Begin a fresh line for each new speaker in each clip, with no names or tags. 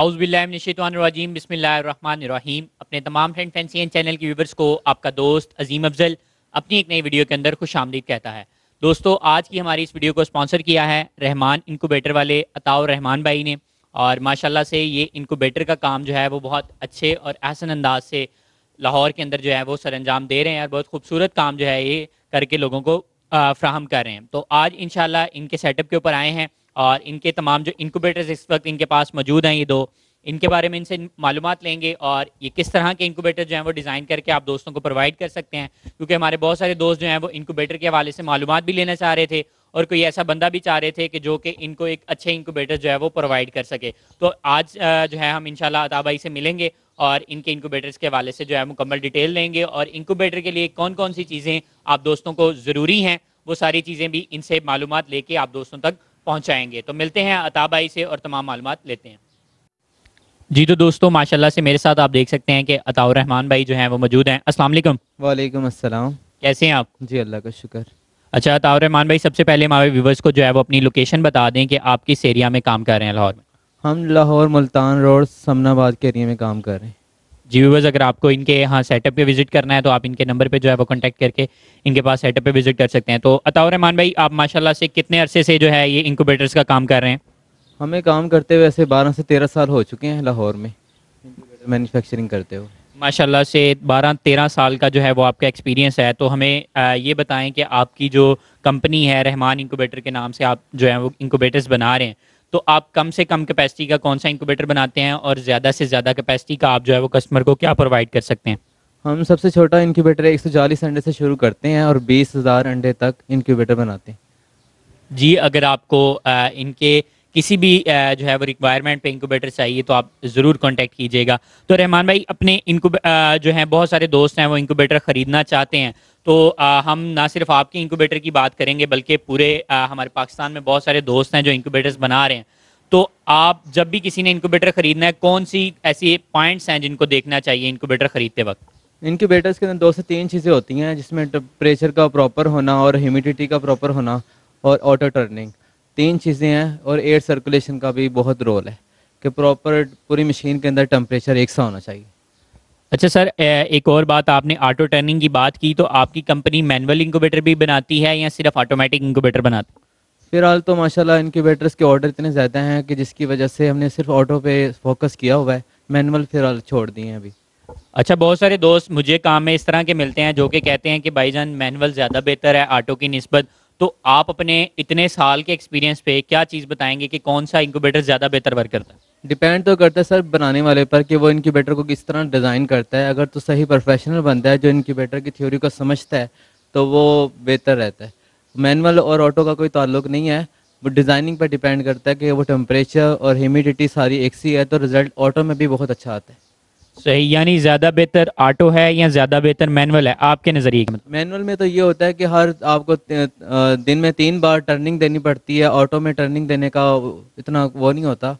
اعوذ باللہ من الشیطان الرجیم، بسم اللہ الرحمن الرحیم۔ اپنے تمام فرینڈ فینسی اینڈ چینل کے ویورز کو آپ کا دوست عظیم افضل اپنی ایک نئی ویڈیو کے اندر خوش آمدید کہتا ہے۔ دوستو، آج کی ہماری اس ویڈیو کو اسپانسر کیا ہے رحمان انکوبیٹر والے عطاء الرحمان بھائی نے، اور ماشاءاللہ سے یہ انکوبیٹر کا کام جو ہے وہ بہت اچھے اور احسن انداز سے لاہور کے اندر جو ہے وہ سر انجام دے رہے ہیں، اور بہت خوبصورت کام جو ہے یہ کر کے لوگوں کو فراہم کر رہے ہیں۔ تو آج انشاءاللہ ان کے سیٹ اپ کے اوپر آئے ہیں، اور ان کے تمام جو انکوبیٹرز اس وقت ان کے پاس موجود ہیں، یہ دو، ان کے بارے میں ان سے معلومات لیں گے، اور یہ کس طرح کے انکوبیٹر جو ہیں وہ ڈیزائن کر کے آپ دوستوں کو پرووائڈ کر سکتے ہیں، کیونکہ ہمارے بہت سارے دوست جو ہیں وہ انکوبیٹر کے حوالے سے معلومات بھی لینا چاہ رہے تھے، اور کوئی ایسا بندہ بھی چاہ رہے تھے کہ جو کہ ان کو ایک اچھے انکوبیٹر جو ہے وہ پرووائڈ کر سکے۔ تو آج جو ہے ہم انشاءاللہ عطاء بھائی سے ملیں گے، اور ان کے انکوبیٹرز کے حوالے سے جو ہے مکمل ڈیٹیل لیں گے، اور انکوبیٹر کے لیے کون کون سی چیزیں آپ دوستوں کو ضروری ہیں وہ ساری چیزیں بھی ان سے معلومات لے کے آپ دوستوں تک پہنچائیں گے۔ تو ملتے ہیں عطاء بھائی سے اور تمام معلومات لیتے ہیں۔ جی تو دوستو، ماشاءاللہ سے میرے ساتھ آپ دیکھ سکتے ہیں کہ عطاء الرحمان بھائی جو ہیں وہ موجود ہیں۔ السلام علیکم۔
وعلیکم السلام۔
کیسے ہیں آپ؟
جی اللہ کا شکر۔
اچھا عطاء الرحمان بھائی، سب سے پہلے ہمارے ویورز کو جو ہے وہ اپنی لوکیشن بتا دیں کہ آپ کس ایریا میں کام کر رہے ہیں لاہور میں۔
ہم لاہور ملتان روڈ سمن آباد کے ایریا میں کام کر رہے ہیں۔
جی ویورز، اگر آپ کو ان کے یہاں سیٹ اپ پہ وزٹ کرنا ہے تو آپ ان کے نمبر پہ جو ہے وہ کانٹیکٹ کر کے ان کے پاس سیٹ اپ پہ وزٹ کر سکتے ہیں۔ تو عطاء الرحمان بھائی، آپ ماشاءاللہ سے کتنے عرصے سے جو ہے یہ انکوبیٹرز کا کام کر رہے ہیں؟
ہمیں کام کرتے ہوئے ایسے 12 سے 13 سال ہو چکے ہیں لاہور میں مینوفیکچرنگ کرتے ہوئے۔
ماشاءاللہ سے 12-13 سال کا جو ہے وہ آپ کا ایکسپیرینس ہے۔ تو ہمیں یہ بتائیں کہ آپ کی جو کمپنی ہے رحمان انکوبیٹر کے نام سے آپ جو ہے وہ انکوبیٹرز بنا رہے ہیں، تو آپ کم سے کم کیپیسٹی کا کون سا انکوبیٹر بناتے ہیں، اور زیادہ سے زیادہ کیپیسٹی کا آپ جو ہے وہ کسٹمر کو کیا پرووائڈ کر سکتے ہیں؟
ہم سب سے چھوٹا انکیوبیٹر 140 انڈے سے شروع کرتے ہیں اور 20,000 انڈے تک انکیوبیٹر بناتے ہیں۔
جی، اگر آپ کو ان کے کسی بھی جو ہے وہ ریکوائرمنٹ پہ انکوبیٹر چاہیے تو آپ ضرور کانٹیکٹ کیجیے گا۔ تو رحمان بھائی، اپنے جو ہیں بہت سارے دوست ہیں وہ انکوبیٹر خریدنا چاہتے ہیں، تو ہم نہ صرف آپ کے انکوبیٹر کی بات کریں گے بلکہ پورے ہمارے پاکستان میں بہت سارے دوست ہیں جو انکوبیٹرز بنا رہے ہیں۔ تو آپ جب بھی کسی نے انکوبیٹر خریدنا ہے، کون سی ایسی پوائنٹس ہیں جن کو دیکھنا چاہیے انکوبیٹر خریدتے وقت؟
انکیوبیٹرز کے اندر 2 سے 3 چیزیں ہوتی ہیں، جس میں ٹمپریچر کا پراپر ہونا اور ہیومیڈیٹی کا پراپر ہونا اور آٹو ٹرننگ، 3 چیزیں ہیں، اور ایئر سرکولیشن کا بھی بہت رول ہے کہ پراپر پوری مشین کے اندر ٹمپریچر ایک سا ہونا چاہیے۔
اچھا سر، ایک اور بات، آپ نے آٹو ٹرننگ کی بات کی، تو آپ کی کمپنی مینول انکوبیٹر بھی بناتی ہے یا صرف آٹومیٹک انکوبیٹر بناتی ہے؟
فی الحال تو ماشاءاللہ انکیوبیٹرز کے آرڈر اتنے زیادہ ہیں کہ جس کی وجہ سے ہم نے صرف آٹو پہ فوکس کیا ہوا ہے، مینول فی الحال چھوڑ دیے ہیں ابھی۔
اچھا، بہت سارے دوست مجھے کام میں اس طرح کے ملتے ہیں جو کہ کہتے ہیں کہ بھائی جان مینول زیادہ بہتر ہے آٹو کی نسبت، تو آپ اپنے اتنے سال کے ایکسپیرینس پہ کیا چیز بتائیں گے کہ کون سا انکوبیٹر زیادہ بہتر ورک کرتا ہے؟
ڈیپینڈ تو کرتا ہے سر بنانے والے پر کہ وہ انکیوبیٹر کو کس طرح ڈیزائن کرتا ہے۔ اگر تو صحیح پروفیشنل بنتا ہے جو انکیوبیٹر کی تھیوری کو سمجھتا ہے تو وہ بہتر رہتا ہے۔ مینول اور آٹو کا کوئی تعلق نہیں ہے، وہ ڈیزائننگ پر ڈیپینڈ کرتا ہے کہ وہ ٹمپریچر اور ہیومیڈیٹی ساری ایک سی ہے، تو رزلٹ آٹو میں بھی بہت اچھا آتا ہے۔
صحیح، یعنی زیادہ بہتر آٹو ہے یا زیادہ بہتر مینول ہے آپ کے نظریے کے؟
مینول میں تو یہ ہوتا ہے کہ ہر آپ کو دن میں 3 بار ٹرننگ دینی پڑتی ہے، آٹو میں ٹرننگ دینے کا اتنا وہ نہیں ہوتا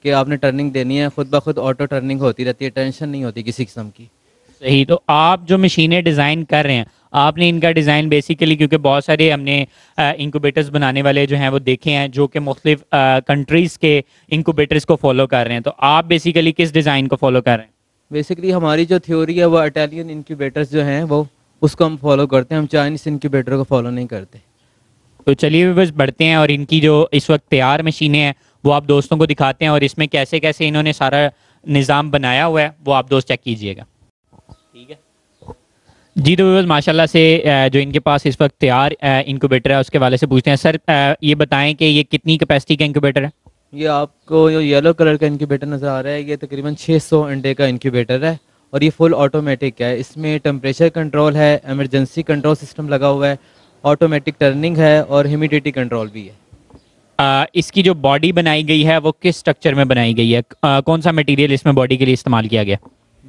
کہ آپ نے ٹرننگ دینی ہے، خود بخود آٹو ٹرننگ ہوتی رہتی ہے، ٹینشن نہیں ہوتی کسی قسم کی۔
صحیح، تو آپ جو مشینیں ڈیزائن کر رہے ہیں، آپ نے ان کا ڈیزائن بیسیکلی، کیونکہ بہت سارے ہم نے انکوبیٹرز بنانے والے جو ہیں وہ دیکھے ہیں جو کہ مختلف کنٹریز کے انکوبیٹرز کو فالو کر رہے ہیں، تو آپ بیسیکلی کس ڈیزائن کو فالو کر رہے ہیں؟
بیسکلی ہماری جو تھیوری ہے وہ اٹیلین انکیوبیٹرز جو ہیں وہ اس کو ہم فالو کرتے ہیں، ہم چائنیز انکیوبیٹر کو فالو نہیں کرتے۔
تو چلیے بس بڑھتے ہیں، اور ان کی جو اس وقت تیار مشینیں ہیں وہ آپ دوستوں کو دکھاتے ہیں، اور اس میں کیسے کیسے انہوں نے سارا نظام بنایا ہوا ہے وہ آپ دوست چیک کیجئے گا۔ ٹھیک ہے جی، تو بس ماشاءاللہ سے جو ان کے پاس اس وقت تیار انکوبیٹر ہے اس کے والے سے پوچھتے ہیں۔ سر یہ بتائیں کہ یہ کتنی کیپیسٹی کا انکوبیٹر ہے؟
یہ آپ کو جو یلو کلر کا انکیوبیٹر نظر آ رہا ہے یہ تقریباً 600 انڈے کا انکیوبیٹر ہے، اور یہ فل آٹومیٹک ہے۔ اس میں ٹمپریچر کنٹرول ہے، ایمرجنسی کنٹرول سسٹم لگا ہوا ہے، آٹومیٹک ٹرننگ ہے، اور ہیومیڈیٹی کنٹرول بھی ہے۔
اس کی جو باڈی بنائی گئی ہے وہ کس سٹرکچر میں بنائی گئی ہے؟ کون سا مٹیریل اس میں باڈی کے لیے استعمال کیا گیا؟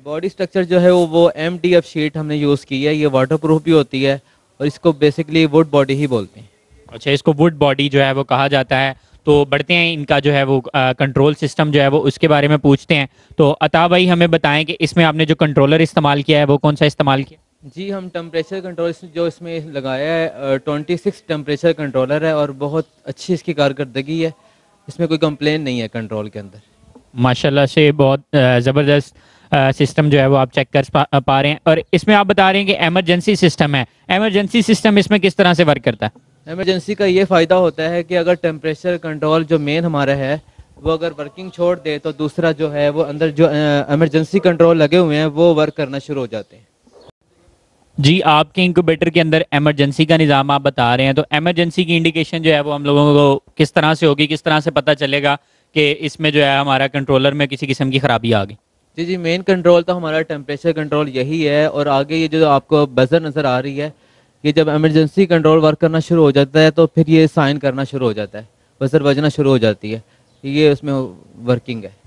باڈی سٹرکچر جو ہے وہ MDF شیٹ ہم نے یوز کی ہے، یہ واٹر پروف بھی ہوتی ہے، اور اس کو بیسکلی ووڈ باڈی ہی بولتے ہیں۔
اچھا، اس کو ووڈ باڈی جو ہے وہ کہا جاتا ہے۔ تو بڑھتے ہیں، ان کا جو ہے وہ کنٹرول سسٹم جو ہے وہ اس کے بارے میں پوچھتے ہیں۔ تو عطا بھائی ہمیں بتائیں کہ اس میں آپ نے جو کنٹرولر استعمال کیا ہے وہ کون سا استعمال کیا؟
جی، ہم ٹمپریچر کنٹرول جو اس میں لگایا ہے 26 ٹمپریچر کنٹرولر ہے، اور بہت اچھی اس کی کارکردگی ہے، اس میں کوئی کمپلین نہیں ہے کنٹرول کے اندر۔
ماشاءاللہ سے بہت زبردست سسٹم جو ہے وہ آپ چیک کر پا رہے ہیں. اور اس میں آپ بتا رہے ہیں کہ ایمرجنسی سسٹم ہے. ایمرجنسی سسٹم اس میں کس طرح سے ورک کرتا ہے؟
ایمرجنسی کا یہ فائدہ ہوتا ہے کہ اگر ٹیمپریچر کنٹرول جو مین ہمارا ہے وہ اگر ورکنگ چھوڑ دے تو دوسرا جو ہے وہ اندر جو ایمرجنسی کنٹرول لگے ہوئے ہیں وہ ورک کرنا شروع ہو جاتے ہیں.
جی آپ کے انکوبیٹر کے اندر ایمرجنسی کا نظام آپ بتا رہے ہیں, تو ایمرجنسی کی انڈیکیشن جو ہے وہ ہم لوگوں کو کس طرح سے ہوگی, کس طرح سے پتہ چلے گا کہ اس میں جو ہے ہمارا کنٹرولر میں کسی قسم کی خرابی آ گئی؟
جی مین کنٹرول تو ہمارا ٹیمپریچر کنٹرول یہی ہے, اور آگے یہ جو آپ کو بزر نظر آ رہی ہے یہ جب ایمرجنسی کنٹرول ورک کرنا شروع ہو جاتا ہے تو پھر یہ سائن کرنا شروع ہو جاتا ہے, بزر بجنا شروع ہو جاتی ہے, یہ اس میں ورکنگ ہے.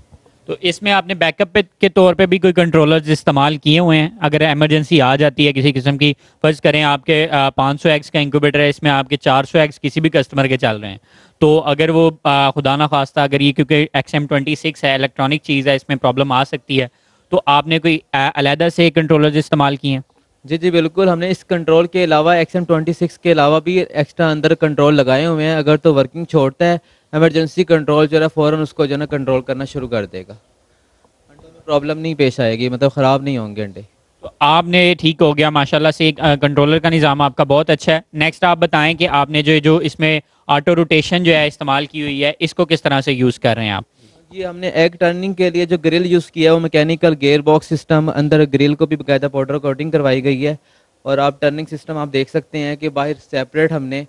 تو اس میں آپ نے بیک اپ کے طور پہ بھی کوئی کنٹرولرز استعمال کیے ہوئے ہیں؟ اگر ایمرجنسی آ جاتی ہے کسی قسم کی, فرض کریں آپ کے 500 ایکس کا انکوبیٹر ہے, اس میں آپ کے 400 ایکس کسی بھی کسٹمر کے چل رہے ہیں, تو اگر وہ خدا نہ خواستہ اگر یہ کیونکہ XM26 ہے, الیکٹرانک چیز ہے, اس میں پرابلم آ سکتی ہے, تو آپ نے کوئی علیحدہ سے کنٹرولرز استعمال کیے ہیں؟
جی بالکل, ہم نے اس کنٹرول کے علاوہ XM26 کے علاوہ بھی ایکسٹرا اندر کنٹرول لگائے ہوئے ہیں. اگر تو ورکنگ چھوڑتا ہے ایمرجنسی کنٹرول جو ہے فوراً اس کو جو ہے نا کنٹرول کرنا شروع کر دے گا, انڈوں میں پرابلم نہیں پیش آئے گی, مطلب خراب نہیں ہوں گے انڈے.
تو آپ نے ٹھیک ہو گیا ماشاءاللہ سے, کنٹرولر کا نظام آپ کا بہت اچھا ہے. نیکسٹ آپ بتائیں کہ آپ نے جو اس میں آٹو روٹیشن جو ہے استعمال کی ہوئی ہے, اس کو کس طرح سے یوز کر رہے ہیں آپ؟
جی ہم نے ایگ ٹرننگ کے لیے جو گرل یوز کیا ہے وہ میکینیکل گیئر باکس سسٹم, اندر گرل کو بھی باقاعدہ پاؤڈر کوٹنگ کروائی گئی ہے, اور آپ ٹرننگ سسٹم آپ دیکھ سکتے ہیں کہ باہر سیپریٹ ہم نے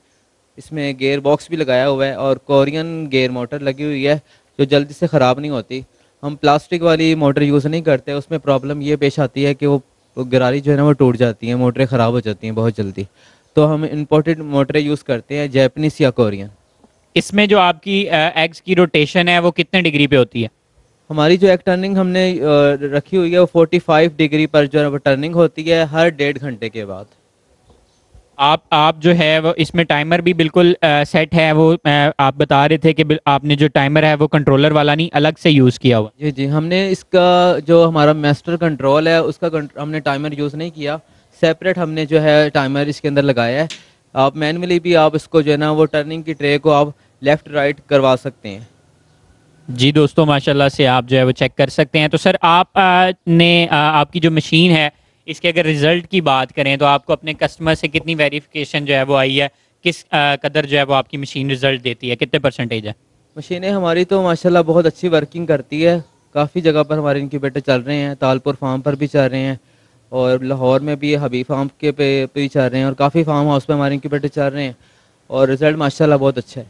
اس میں گیئر باکس بھی لگایا ہوا ہے, اور کورین گیئر موٹر لگی ہوئی ہے جو جلدی سے خراب نہیں ہوتی. ہم پلاسٹک والی موٹر یوز نہیں کرتے, اس میں پرابلم یہ پیش آتی ہے کہ وہ گراری جو ہے نا وہ ٹوٹ جاتی ہیں, موٹریں خراب ہو جاتی ہیں بہت جلدی, تو ہم امپورٹڈ موٹریں یوز کرتے ہیں, جیپنیز یا کورین.
اس میں جو آپ کی ایگز کی روٹیشن ہے وہ کتنے ڈگری پہ ہوتی ہے؟
ہماری جو ایگ ٹرننگ ہم نے رکھی ہوئی ہے وہ 45 ڈگری پر جو ہے وہ ٹرننگ ہوتی ہے ہر 1.5 گھنٹے کے بعد.
آپ جو ہے وہ اس میں ٹائمر بھی بالکل سیٹ ہے, وہ آپ بتا رہے تھے کہ آپ نے جو ٹائمر ہے وہ کنٹرولر والا نہیں الگ سے یوز کیا ہوا؟
جی ہم نے اس کا جو ہمارا میسٹر کنٹرول ہے اس کا ہم نے ٹائمر یوز نہیں کیا, سیپریٹ ہم نے جو ہے ٹائمر اس کے اندر لگایا ہے. آپ مینولی بھی آپ اس کو جو ہے نا وہ ٹرننگ کی ٹرے کو آپ لیفٹ رائٹ کروا سکتے ہیں.
جی دوستوں ماشاءاللہ سے آپ جو ہے وہ چیک کر سکتے ہیں. تو سر آپ نے آپ کی جو مشین ہے اس کے اگر رزلٹ کی بات کریں تو آپ کو اپنے کسٹمر سے کتنی ویریفیکیشن جو ہے وہ آئی ہے, کس قدر جو ہے وہ آپ کی مشین رزلٹ دیتی ہے, کتنے پرسنٹیج ہے؟
مشینیں ہماری تو ماشاءاللہ بہت اچھی ورکنگ کرتی ہے, کافی جگہ پر ہمارے انکیوبیٹر چل رہے ہیں, تالپور فارم پر بھی چل رہے ہیں, اور لاہور میں بھی حبیب فارم کے پہ بھی چل رہے ہیں, اور کافی فارم ہاؤس پہ ہمارے انکیوبیٹر چل رہے ہیں, اور رزلٹ ماشاءاللہ بہت اچھا ہے.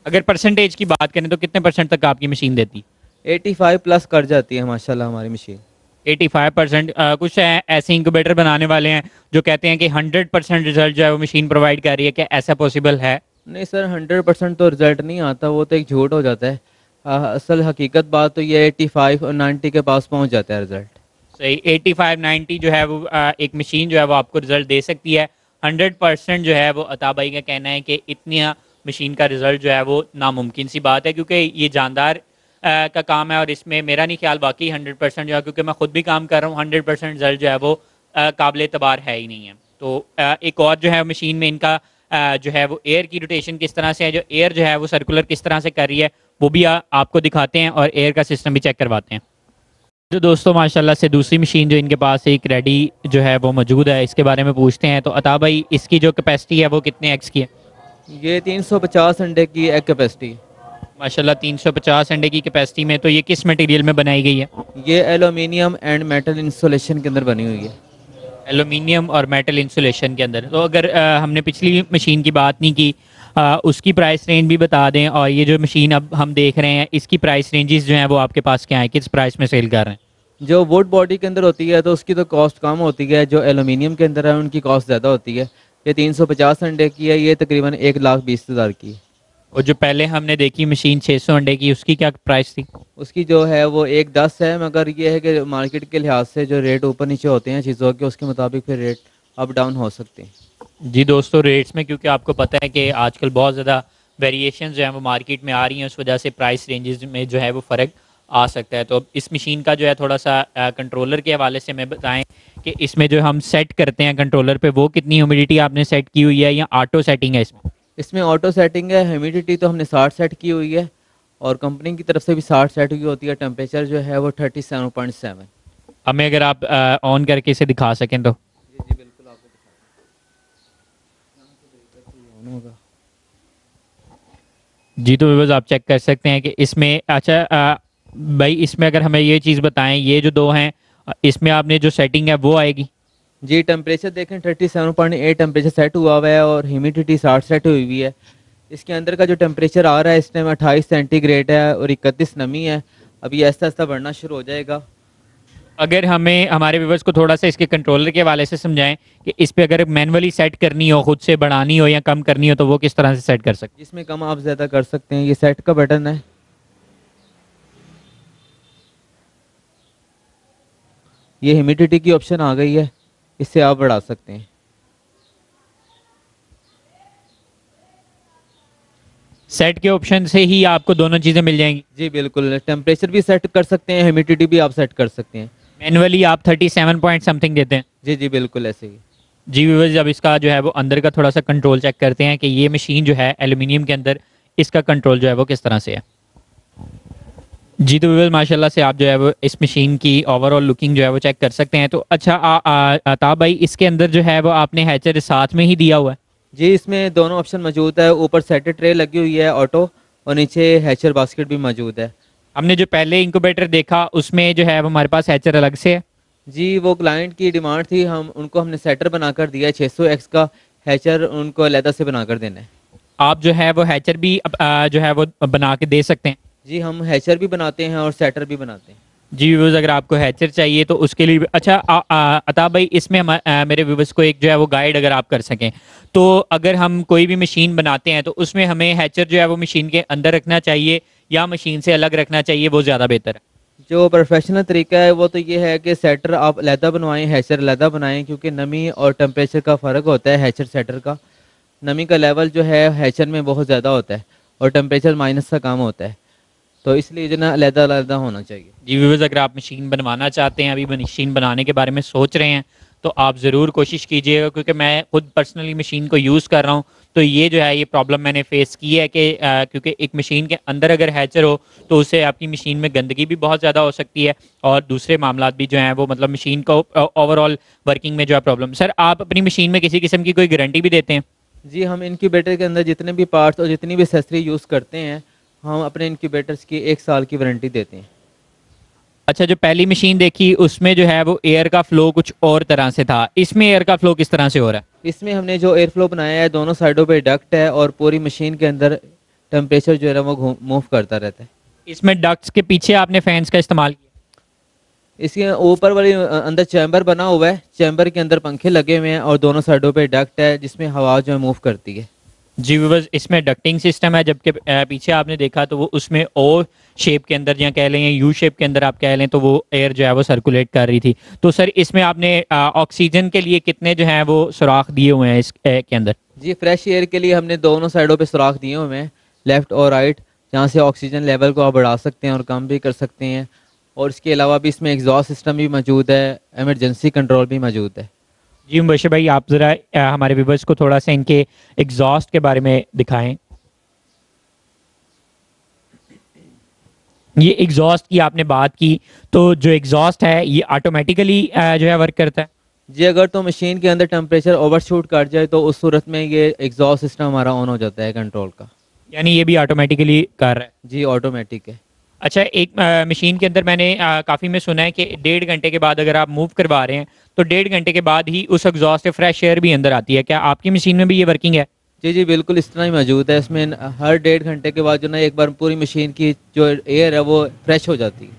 اگر پرسنٹیج کی بات کریں تو کتنے پرسنٹ تک آپ کی مشین دیتی؟
85+ کر جاتی ہے ماشاءاللہ ہماری مشین.
85%. کچھ ایسے انکوبیٹر بنانے والے ہیں جو کہتے ہیں کہ 100% رزلٹ جو ہے وہ مشین پرووائڈ کر رہی ہے, کیا ایسا پاسبل ہے؟
نہیں سر, 100% تو رزلٹ نہیں آتا, وہ تو ایک جھوٹ ہو جاتا ہے. اصل حقیقت بات تو یہ 85 اور 90 کے پاس پہنچ جاتا ہے رزلٹ.
صحیح, 85-90 جو ہے وہ ایک مشین جو ہے وہ آپ کو رزلٹ دے سکتی ہے. 100% جو ہے وہ عطا بھائی کا کہنا ہے کہ اتنی مشین کا رزلٹ جو ہے وہ ناممکن سی بات ہے, کیونکہ یہ جاندار کا کام ہے, اور اس میں میرا نہیں خیال باقی 100% جو ہے, کیونکہ میں خود بھی کام کر رہا ہوں, 100% رزلٹ جو ہے وہ قابل اعتبار ہے ہی نہیں ہے. تو ایک اور جو ہے مشین میں ان کا جو ہے وہ ایئر کی روٹیشن کس طرح سے ہے, جو ایئر جو ہے وہ سرکولر کس طرح سے کر رہی ہے, وہ بھی آپ کو دکھاتے ہیں, اور ایئر کا سسٹم بھی چیک کرواتے ہیں. جو دوستوں ماشاءاللہ سے دوسری مشین جو ان کے پاس ایک ریڈی جو ہے وہ موجود ہے, اس کے بارے میں پوچھتے ہیں. تو عطا بھائی اس کی جو کیپیسٹی ہے وہ کتنے ایکس کی ہے؟
یہ 350 انڈے کی ایک کیپیسٹی.
ماشاءاللہ 350 انڈے کی کیپیسٹی میں. تو یہ کس مٹیریل میں بنائی گئی ہے؟
یہ ایلومینیم اینڈ میٹل انسولیشن کے اندر بنی ہوئی ہے.
ایلومینیم اور میٹل انسولیشن کے اندر. تو اگر ہم نے پچھلی مشین کی بات نہیں کی, اس کی پرائس رینج بھی بتا دیں, اور یہ جو مشین اب ہم دیکھ رہے ہیں اس کی پرائس رینجز جو ہیں وہ آپ کے پاس کیا ہیں, کس پرائس میں سیل کر رہے ہیں؟
جو ووڈ باڈی کے اندر ہوتی ہے تو اس کی تو کاسٹ کم ہوتی ہے, جو ایلومینیم کے اندر ہے ان کی کاسٹ زیادہ ہوتی ہے. یہ 350 انڈے کی ہے, یہ تقریباً 1,20,000 کی.
اور جو پہلے ہم نے دیکھی مشین 600 انڈے کی, اس کی کیا پرائس تھی؟
اس کی جو ہے وہ 1,10 ہے, مگر یہ ہے کہ مارکیٹ کے لحاظ سے جو ریٹ اوپر نیچے ہوتے ہیں چیزوں کے, اس کے مطابق پھر ریٹ اپ ڈاؤن ہو سکتے ہیں.
جی دوستوں, ریٹس میں کیونکہ آپ کو پتہ ہے کہ آج کل بہت زیادہ ویریشنز جو ہیں وہ مارکیٹ میں آ رہی ہیں, اس وجہ سے پرائس رینجز میں جو ہے وہ فرق آ سکتا ہے. تو اس مشین کا جو ہے تھوڑا سا کنٹرولر کے حوالے سے میں بتائیں کہ اس میں جو ہم سیٹ کرتے ہیں کنٹرولر پہ, وہ کتنی ہیومیڈیٹی آپ نے سیٹ کی ہوئی ہے, یا آٹو سیٹنگ ہے اس میں؟
اس میں آٹو سیٹنگ ہے. ہیومیڈیٹی تو ہم نے 60 سیٹ کی ہوئی ہے, اور کمپنی کی طرف سے بھی 60 سیٹ ہوئی ہوتی ہے. ٹیمپریچر جو ہے وہ 37.7.
ہمیں اگر آپ آن کر کے اسے دکھا سکیں تو.
جی جی بالکل آپ کو دکھاؤں ہوگا.
جی تو ویورز آپ چیک کر سکتے ہیں کہ اس میں اچھا بھائی اس میں اگر ہمیں یہ چیز بتائیں یہ جو دو ہیں اس میں آپ نے جو سیٹنگ ہے وہ آئے گی.
جی ٹیمپریچر دیکھیں 37.8 ٹیمپریچر سیٹ ہوا ہوا ہے اور ہیومیڈیٹی 60 سیٹ ہوئی ہوئی ہے. اس کے اندر کا جو ٹیمپریچر آ رہا ہے اس ٹائم 28 سینٹی گریڈ ہے اور 31 نمی ہے. اب یہ آہستہ آہستہ بڑھنا شروع ہو جائے گا.
اگر ہمیں ہمارے ویورز کو تھوڑا سا اس کے کنٹرولر کے حوالے سے سمجھائیں کہ اس پہ اگر مینولی سیٹ کرنی ہو خود سے بڑھانی ہو یا کم کرنی ہو تو وہ کس طرح سے سیٹ کر سکتے
جس میں کم آپ زیادہ کر سکتے ہیں. یہ سیٹ کا بٹن ہے. یہ ہیومیڈیٹی کی آپشن آ گئی ہے, اس سے آپ بڑھا سکتے ہیں.
سیٹ کے آپشن سے ہی آپ کو دونوں چیزیں مل جائیں گی.
جی بالکل, ٹیمپریچر بھی سیٹ کر سکتے ہیں, ہیومیڈیٹی بھی آپ سیٹ کر سکتے ہیں.
مینولی آپ 37 پوائنٹ سم تھنگ دیتے ہیں.
جی جی بالکل ایسے ہی.
جی ویورز اب اس کا جو ہے وہ اندر کا تھوڑا سا کنٹرول چیک کرتے ہیں کہ یہ مشین جو ہے ایلومینیم کے اندر اس کا کنٹرول جو ہے وہ کس طرح سے ہے. جی تو ویورز ماشاء اللہ سے آپ جو ہے وہ اس مشین کی اوور آل لکنگ جو ہے وہ چیک کر سکتے ہیں. تو اچھا عطا بھائی اس کے اندر جو ہے وہ آپ نے ہیچر ساتھ میں ہی دیا ہوا ہے.
جی اس میں دونوں آپشن موجود ہے. اوپر سیٹ ٹرے لگی ہوئی ہے آٹو, اور نیچے ہیچر باسکٹ بھی موجود ہے.
ہم نے جو پہلے انکوبیٹر دیکھا اس میں جو ہے وہ ہمارے پاس ہیچر الگ سے ہے.
جی وہ کلائنٹ کی ڈیمانڈ تھی, ہم نے سیٹر بنا کر دیا ہے 600X کا. ہیچر ان کو علیحدہ سے بنا کر دینا ہے.
آپ جو ہے وہ ہیچر بھی جو ہے وہ بنا کے دے سکتے ہیں.
جی ہم ہیچر بھی بناتے ہیں اور سیٹر بھی بناتے ہیں.
جی ویورز اگر آپ کو ہیچر چاہیے تو اس کے لیے اچھا عطا بھائی اس میں میرے ویورز کو ایک جو ہے وہ گائیڈ اگر آپ کر سکیں تو اگر ہم کوئی بھی مشین بناتے ہیں تو اس میں ہمیں ہیچر جو ہے وہ مشین کے اندر رکھنا چاہیے یا مشین سے الگ رکھنا چاہیے, وہ زیادہ بہتر ہے.
جو پروفیشنل طریقہ ہے وہ تو یہ ہے کہ سیٹر آپ علیحدہ بنوائیں, ہیچر علیحدہ بنائیں, کیونکہ نمی اور ٹیمپریچر کا فرق ہوتا ہے ہیچر سیٹر کا. نمی کا لیول جو ہے ہیچر میں بہت زیادہ ہوتا ہے اور ٹیمپریچر مائنس کا کام ہوتا ہے, تو اس لیے جو نا علیحدہ علیحدہ ہونا چاہیے.
جی ویورز اگر آپ مشین بنوانا چاہتے ہیں, ابھی مشین بنانے کے بارے میں سوچ رہے ہیں تو آپ ضرور کوشش کیجیے گا, کیونکہ میں خود پرسنلی مشین کو یوز کر رہا ہوں تو یہ جو ہے یہ پرابلم میں نے فیس کی ہے کہ کیونکہ ایک مشین کے اندر اگر ہیچر ہو تو اسے آپ کی مشین میں گندگی بھی بہت زیادہ ہو سکتی ہے اور دوسرے معاملات بھی جو ہیں وہ مطلب مشین کو اوور آل ورکنگ میں جو ہے پرابلم. سر آپ اپنی مشین میں کسی قسم کی کوئی گارنٹی بھی دیتے ہیں؟
جی ہم انکیوبیٹر کے اندر جتنے بھی پارٹس اور جتنی بھی ایکسیسری یوز کرتے ہیں ہم اپنے انکیوبیٹرس کی 1 سال کی وارنٹی دیتے ہیں.
اچھا جو پہلی مشین دیکھی اس میں جو ہے وہ ایئر کا فلو کچھ اور طرح سے تھا, اس میں ایئر کا فلو کس طرح سے ہو رہا ہے؟
اس میں ہم نے جو ایئر فلو بنایا ہے دونوں سائڈوں پہ ڈکٹ ہے اور پوری مشین کے اندر ٹیمپریچر جو ہے وہ موو کرتا رہتا ہے.
اس میں ڈکٹس کے پیچھے آپ نے فینس کا استعمال کیا؟
اس کے اوپر والی اندر چیمبر بنا ہوا ہے, چیمبر کے اندر پنکھے لگے ہوئے ہیں اور دونوں سائڈوں پہ ڈکٹ ہے جس میں ہوا جو ہے موو کرتی ہے.
جی ویورز اس میں ڈکٹنگ سسٹم ہے, جبکہ پیچھے آپ نے دیکھا تو وہ اس میں او شیپ کے اندر یا کہہ لیں یا یو شیپ کے اندر آپ کہہ لیں تو وہ ایئر جو ہے وہ سرکولیٹ کر رہی تھی. تو سر اس میں آپ نے آکسیجن کے لیے کتنے جو ہیں وہ سوراخ دیے ہوئے ہیں اس کے اندر؟
جی فریش ایئر کے لیے ہم نے دونوں سائڈوں پہ سوراخ دیے ہوئے ہیں, لیفٹ اور رائٹ, جہاں سے آکسیجن لیول کو آپ بڑھا سکتے ہیں اور کم بھی کر سکتے ہیں. اور اس کے علاوہ بھی اس میں ایگزاسٹ سسٹم بھی موجود ہے, ایمرجنسی کنٹرول بھی موجود ہے.
جی مبشر بھائی آپ ذرا ہمارے ویورز کو تھوڑا سا ان کے ایگزاسٹ کے بارے میں دکھائیں. یہ ایگزاسٹ کی آپ نے بات کی تو جو ایگزاسٹ ہے یہ آٹومیٹیکلی جو ہے ورک کرتا ہے؟
جی اگر تو مشین کے اندر ٹیمپریچر اوور شوٹ کر جائے تو اس صورت میں یہ ایگزاسٹ سسٹم ہمارا آن ہو جاتا ہے کنٹرول کا.
یعنی یہ بھی آٹومیٹیکلی کر رہا ہے؟
جی آٹومیٹک ہے.
اچھا ایک مشین کے اندر میں نے کافی میں سنا ہے کہ 1.5 گھنٹے کے بعد اگر آپ موو کروا رہے ہیں تو 1.5 گھنٹے کے بعد ہی اس ایگزاسٹ سے فریش ایئر بھی اندر آتی ہے, کیا آپ کی مشین میں بھی یہ ورکنگ ہے؟
جی جی بالکل اس طرح ہی موجود ہے. اس میں ہر 1.5 گھنٹے کے بعد جو نا ایک بار پوری مشین کی جو ایئر ہے وہ فریش ہو جاتی ہے.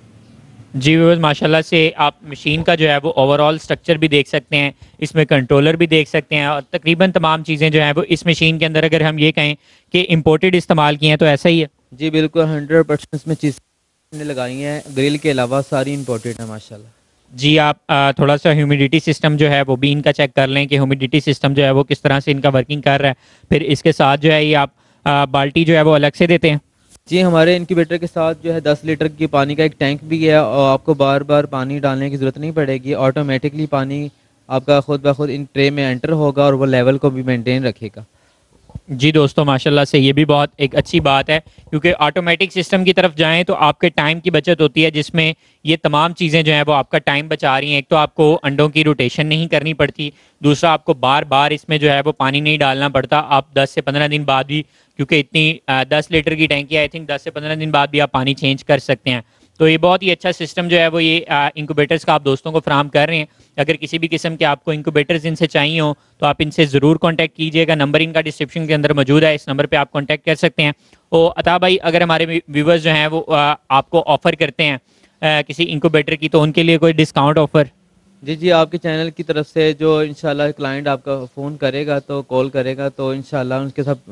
جی ویورز ماشاءاللہ سے آپ مشین کا جو ہے وہ اوور آل اسٹرکچر بھی دیکھ سکتے ہیں, اس میں کنٹرولر بھی دیکھ سکتے ہیں اور تقریباً تمام چیزیں جو ہیں وہ اس مشین کے اندر اگر ہم یہ کہیں کہ امپورٹڈ استعمال کی ہیں تو ایسا ہی ہے؟
جی بالکل 100% اس میں چیزیں نے لگائی ہیں, گرل کے علاوہ ساری امپورٹڈ ہیں ماشاءاللہ.
جی آپ تھوڑا سا ہیومیڈیٹی سسٹم جو ہے وہ بھی ان کا چیک کر لیں کہ ہیومیڈیٹی سسٹم جو ہے وہ کس طرح سے ان کا ورکنگ کر رہا ہے. پھر اس کے ساتھ جو ہے یہ آپ بالٹی جو ہے وہ الگ سے دیتے ہیں؟
جی ہمارے انکیوبیٹر کے ساتھ جو ہے 10 لیٹر کی پانی کا ایک ٹینک بھی ہے اور آپ کو بار بار پانی ڈالنے کی ضرورت نہیں پڑے گی. آٹومیٹکلی پانی آپ کا خود بخود ان ٹرے میں انٹر ہوگا اور وہ لیول کو بھی مینٹین رکھے گا.
جی دوستوں ماشاءاللہ سے یہ بھی بہت ایک اچھی بات ہے، کیونکہ آٹومیٹک سسٹم کی طرف جائیں تو آپ کے ٹائم کی بچت ہوتی ہے، جس میں یہ تمام چیزیں جو ہیں وہ آپ کا ٹائم بچا رہی ہیں۔ ایک تو آپ کو انڈوں کی روٹیشن نہیں کرنی پڑتی، دوسرا آپ کو بار بار اس میں جو ہے وہ پانی نہیں ڈالنا پڑتا۔ آپ 10 سے 15 دن بعد بھی، کیونکہ اتنی 10 لیٹر کی ٹینکی آئی تھنک 10 سے 15 دن بعد بھی آپ پانی چینج کر سکتے ہیں۔ تو یہ بہت ہی اچھا سسٹم جو ہے وہ یہ انکوبیٹرز کا آپ دوستوں کو فراہم کر رہے ہیں۔ اگر کسی بھی قسم کے آپ کو انکوبیٹرز ان سے چاہیے ہوں تو آپ ان سے ضرور کانٹیکٹ کیجیے گا، نمبر ان کا ڈسکرپشن کے اندر موجود ہے، اس نمبر پہ آپ کانٹیکٹ کر سکتے ہیں۔ اور عطا بھائی اگر ہمارے ویورز جو ہیں وہ آپ کو آفر کرتے ہیں کسی انکوبیٹر کی، تو ان کے لیے کوئی ڈسکاؤنٹ آفر؟
جی جی، آپ کے چینل کی طرف سے جو انشاءاللہ کلائنٹ آپ کا فون کرے گا تو کال کرے گا تو انشاءاللہ ان کے ساتھ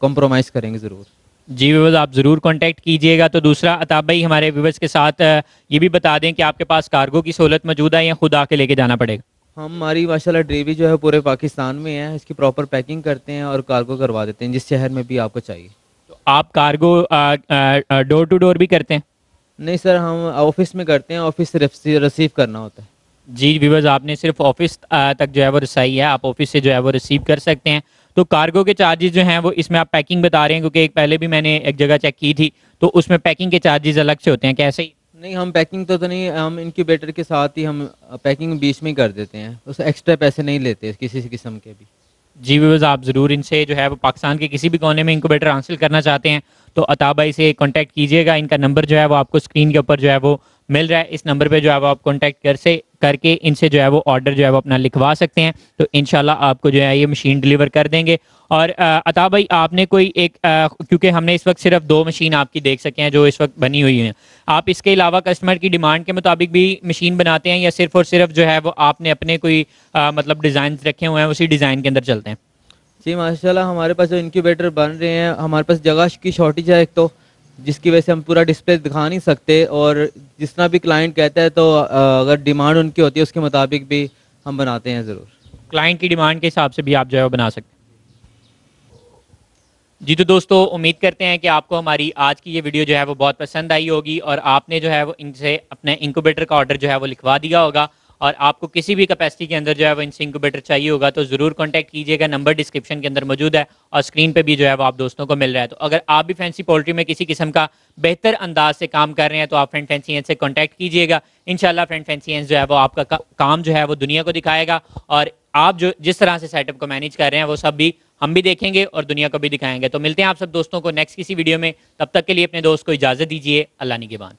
کمپرومائز کریں گے ضرور۔
جی ویورز آپ ضرور کانٹیکٹ کیجیے گا۔ تو دوسرا عطا بھائی ہمارے ویورز کے ساتھ یہ بھی بتا دیں کہ آپ کے پاس کارگو کی سہولت موجود ہے یا خود آ کے لے کے جانا پڑے گا؟
ہماری ماشاءاللہ ڈلیوری جو ہے پورے پاکستان میں ہے، اس کی پراپر پیکنگ کرتے ہیں اور کارگو کروا دیتے ہیں جس شہر میں بھی آپ کو چاہیے۔
تو آپ کارگو ڈور ٹو ڈور بھی کرتے ہیں؟
نہیں سر، ہم آفس میں کرتے ہیں، آفس سے ریسیو کرنا ہوتا ہے۔
جی ویورز آپ نے صرف آفس تک جو ہے وہ رسائی ہے، آپ آفس سے جو ہے وہ ریسیو کر سکتے ہیں۔ تو کارگو کے چارجز جو ہیں وہ اس میں آپ پیکنگ بتا رہے ہیں، کیونکہ ایک پہلے بھی میں نے ایک جگہ چیک کی تھی تو اس میں پیکنگ کے چارجز الگ سے ہوتے ہیں، کیسے ہی؟
نہیں، ہم پیکنگ تو نہیں، ہم انکیوبیٹر کے ساتھ ہی ہم پیکنگ بیچ میں ہی کر دیتے ہیں، اس ایکسٹرا پیسے نہیں لیتے کسی قسم کے بھی۔
جی ویورز آپ ضرور ان سے جو ہے وہ پاکستان کے کسی بھی کونے میں انکوبیٹر حاصل کرنا چاہتے ہیں تو عطا بھائی سے کانٹیکٹ کیجیے گا۔ ان کا نمبر جو ہے وہ آپ کو اسکرین کے اوپر جو ہے وہ مل رہا ہے، اس نمبر پہ جو ہے وہ آپ کانٹیکٹ کر کے ان سے جو ہے وہ آرڈر جو ہے وہ اپنا لکھوا سکتے ہیں، تو انشاءاللہ آپ کو جو ہے یہ مشین ڈلیور کر دیں گے۔ اور عطا بھائی آپ نے کوئی ایک کیونکہ ہم نے اس وقت صرف 2 مشین آپ کی دیکھ سکے ہیں جو اس وقت بنی ہوئی ہیں، آپ اس کے علاوہ کسٹمر کی ڈیمانڈ کے مطابق بھی مشین بناتے ہیں یا صرف اور صرف جو ہے وہ آپ نے اپنے کوئی مطلب ڈیزائنز رکھے ہوئے ہیں اسی ڈیزائن کے اندر چلتے ہیں؟
جی ماشاءاللہ ہمارے پاس جو انکیوبیٹر بن رہے ہیں، ہمارے پاس جگہ کی شارٹیج ہے ایک تو، جس کی وجہ سے ہم پورا ڈسپلے دکھا نہیں سکتے، اور جس طرح بھی کلائنٹ کہتا ہے تو اگر ڈیمانڈ ان کی ہوتی ہے اس کے مطابق بھی ہم بناتے ہیں ضرور۔
کلائنٹ کی ڈیمانڈ کے حساب سے بھی آپ جو ہے وہ بنا سکتے ہیں۔ جی تو دوستو امید کرتے ہیں کہ آپ کو ہماری آج کی یہ ویڈیو جو ہے وہ بہت پسند آئی ہوگی اور آپ نے جو ہے وہ ان سے اپنے انکوبیٹر کا آرڈر جو ہے وہ لکھوا دیا ہوگا، اور آپ کو کسی بھی کیپیسٹی کے اندر جو ہے وہ ان سے انکوبیٹر چاہیے ہوگا تو ضرور کانٹیکٹ کیجیے گا، نمبر ڈسکرپشن کے اندر موجود ہے اور اسکرین پہ بھی جو ہے وہ آپ دوستوں کو مل رہا ہے۔ تو اگر آپ بھی فینسی پولٹری میں کسی قسم کا بہتر انداز سے کام کر رہے ہیں تو آپ فرینڈ فینسی اینڈ سے کانٹیکٹ کیجیے گا، انشاءاللہ فرینڈ فینسی اینڈ جو ہے وہ آپ کا کام جو ہے وہ دنیا کو دکھائے گا، اور آپ جو جس طرح سے سیٹ اپ کو مینیج کر رہے ہیں وہ سب بھی ہم بھی دیکھیں گے اور دنیا کو بھی دکھائیں گے۔ تو ملتے ہیں آپ سب دوستوں کو نیکسٹ کسی ویڈیو میں، تب تک کے لیے اپنے دوست کو اجازت دیجیے، اللہ نگہبان۔